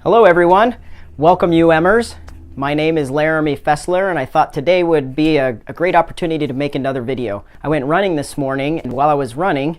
Hello everyone, welcome UMers. My name is Laramie Fessler and I thought today would be a great opportunity to make another video. I went running this morning and while I was running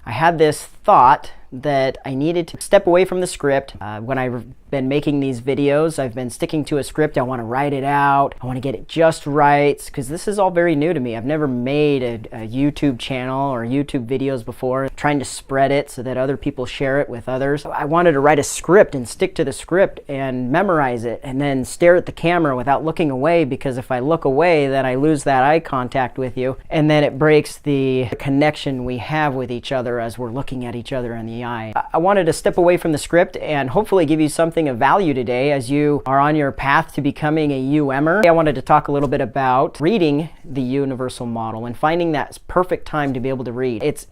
I had this thought that I needed to step away from the script. When I've been making these videos, I've been sticking to a script. I want to write it out. I want to get it just right because this is all very new to me. I've never made a YouTube channel or YouTube videos before, trying to spread it so that other people share it with others. I wanted to write a script and stick to the script and memorize it and then stare at the camera without looking away, because if I look away then I lose that eye contact with you and then it breaks the connection we have with each other as we're looking at each other in the eye. I wanted to step away from the script and hopefully give you something of value today as you are on your path to becoming a UMer. I wanted to talk a little bit about reading the Universal Model and finding that perfect time to be able to read. It's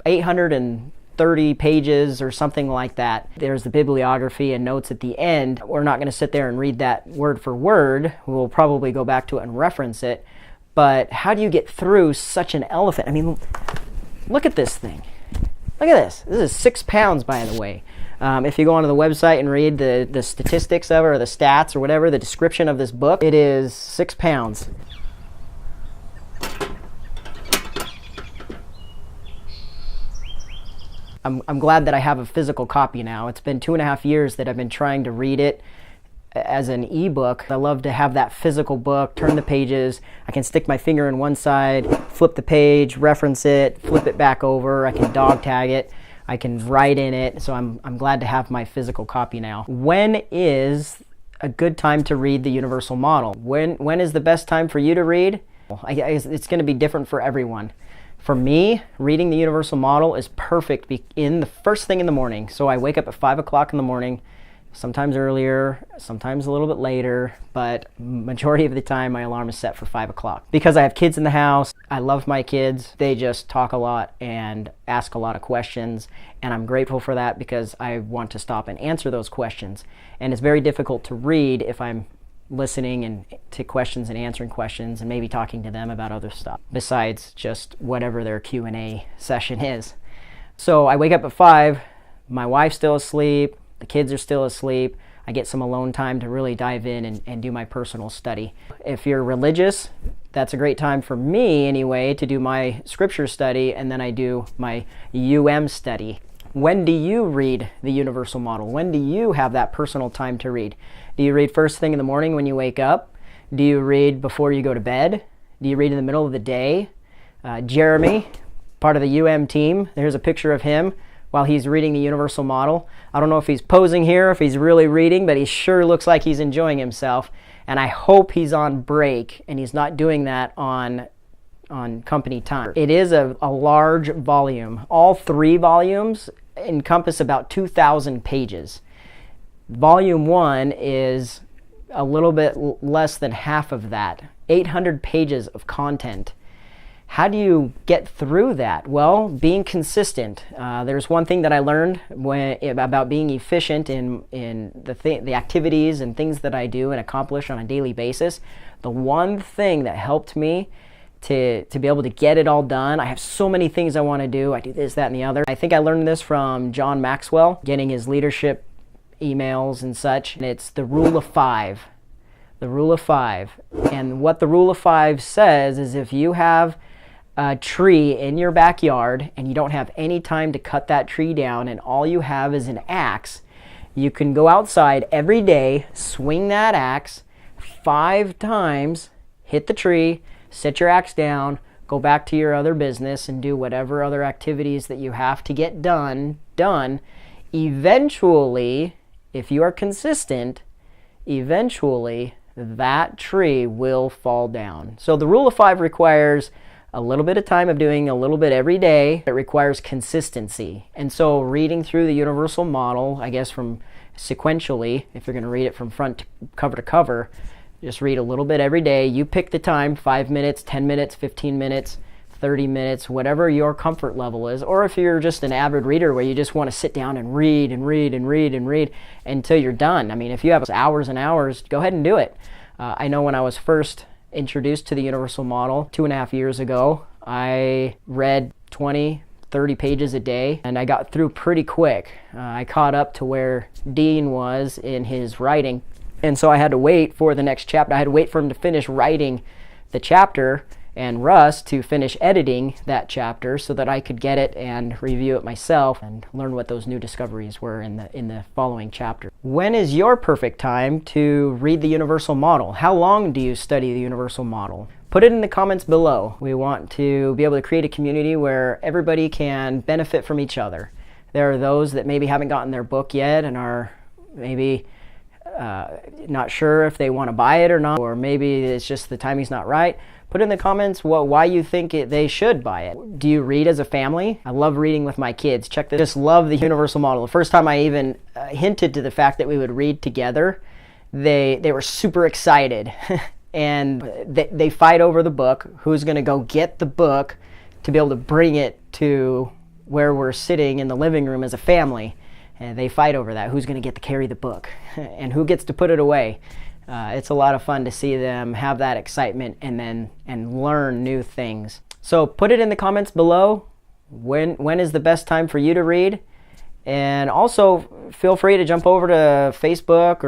830 pages or something like that. There's the bibliography and notes at the end. We're not going to sit there and read that word for word. We'll probably go back to it and reference it. But how do you get through such an elephant? I mean, look at this thing. Look at this. This is 6 pounds, by the way. If you go onto the website and read the statistics of it, or the stats or whatever, the description of this book, it is 6 pounds. I'm glad that I have a physical copy now. It's been 2.5 years that I've been trying to read it as an ebook. I love to have that physical book, turn the pages. I can stick my finger in one side, flip the page, reference it, flip it back over. I can dog tag it. I can write in it. So I'm glad to have my physical copy now. When is a good time to read the Universal Model? When is the best time for you to read? I guess it's going to be different for everyone. For me, reading the Universal Model is perfect in the first thing in the morning. So I wake up at 5 o'clock in the morning. Sometimes earlier, sometimes a little bit later, but majority of the time my alarm is set for 5 o'clock. Because I have kids in the house, I love my kids. They just talk a lot and ask a lot of questions, and I'm grateful for that because I want to stop and answer those questions. And it's very difficult to read if I'm listening to questions and answering questions and maybe talking to them about other stuff besides just whatever their Q&A session is. So I wake up at 5, my wife's still asleep, the kids are still asleep. I get some alone time to really dive in and do my personal study. If you're religious, that's a great time for me anyway to do my scripture study, and then I do my study. When do you read the Universal Model? When do you have that personal time to read? Do you read first thing in the morning when you wake up? Do you read before you go to bed? Do you read in the middle of the day? Jeremy, part of the team, there's a picture of him while he's reading the Universal Model. I don't know if he's posing here, if he's really reading, but he sure looks like he's enjoying himself. And I hope he's on break and he's not doing that on company time. It is a large volume. All 3 volumes encompass about 2,000 pages. Volume 1 is a little bit less than half of that, 800 pages of content. How do you get through that? Well, being consistent. There's one thing that I learned about being efficient in the activities and things that I do and accomplish on a daily basis. The one thing that helped me to be able to get it all done. I have so many things I want to do. I do this, that, and the other. I think I learned this from John Maxwell, getting his leadership emails and such. And it's the rule of 5. The rule of 5. And what the rule of 5 says is if you have a tree in your backyard and you don't have any time to cut that tree down and all you have is an axe, you can go outside every day, swing that axe 5 times, hit the tree, set your axe down, go back to your other business and do whatever other activities that you have to get done. Eventually, if you are consistent, eventually that tree will fall down. So the rule of 5 requires a little bit of time of doing a little bit every day. It requires consistency. And so reading through the Universal Model, I guess from sequentially, if you're going to read it from front to cover, just read a little bit every day. You pick the time, 5 minutes, 10 minutes, 15 minutes, 30 minutes, whatever your comfort level is. Or if you're just an avid reader where you just want to sit down and read and read and read and read until you're done. I mean, if you have hours and hours, go ahead and do it. I know when I was first introduced to the Universal Model 2.5 years ago, I read 20, 30 pages a day, and I got through pretty quick. I caught up to where Dean was in his writing, and so I had to wait for the next chapter. I had to wait for him to finish writing the chapter and Russ to finish editing that chapter so that I could get it and review it myself and learn what those new discoveries were in the following chapter. When is your perfect time to read the Universal Model? How long do you study the Universal Model? Put it in the comments below. We want to be able to create a community where everybody can benefit from each other. There are those that maybe haven't gotten their book yet and are maybe not sure if they want to buy it or not, or maybe it's just the timing's not right. Put in the comments why you think they should buy it. Do you read as a family? I love reading with my kids. Check this. Just love the Universal Model. The first time I even hinted to the fact that we would read together, they were super excited. And they fight over the book. Who's going to go get the book to be able to bring it to where we're sitting in the living room as a family? And they fight over that. Who's going to get to carry the book? And who gets to put it away? It's a lot of fun to see them have that excitement and learn new things. So put it in the comments below. When is the best time for you to read? And also feel free to jump over to Facebook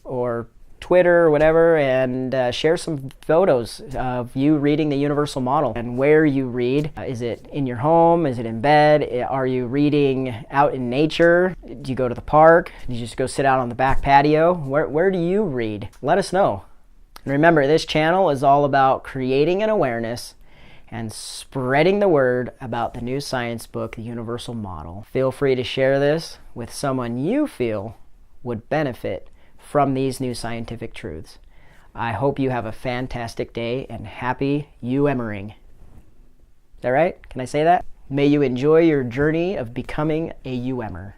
or Twitter or whatever and share some photos of you reading the Universal Model and where you read. Is it in your home? Is it in bed? Are you reading out in nature? Do you go to the park? Do you just go sit out on the back patio? Where do you read? Let us know. And remember, this channel is all about creating an awareness and spreading the word about the new science book, The Universal Model. Feel free to share this with someone you feel would benefit from these new scientific truths. I hope you have a fantastic day and happy UMering. Is that right? Can I say that? May you enjoy your journey of becoming a UMer.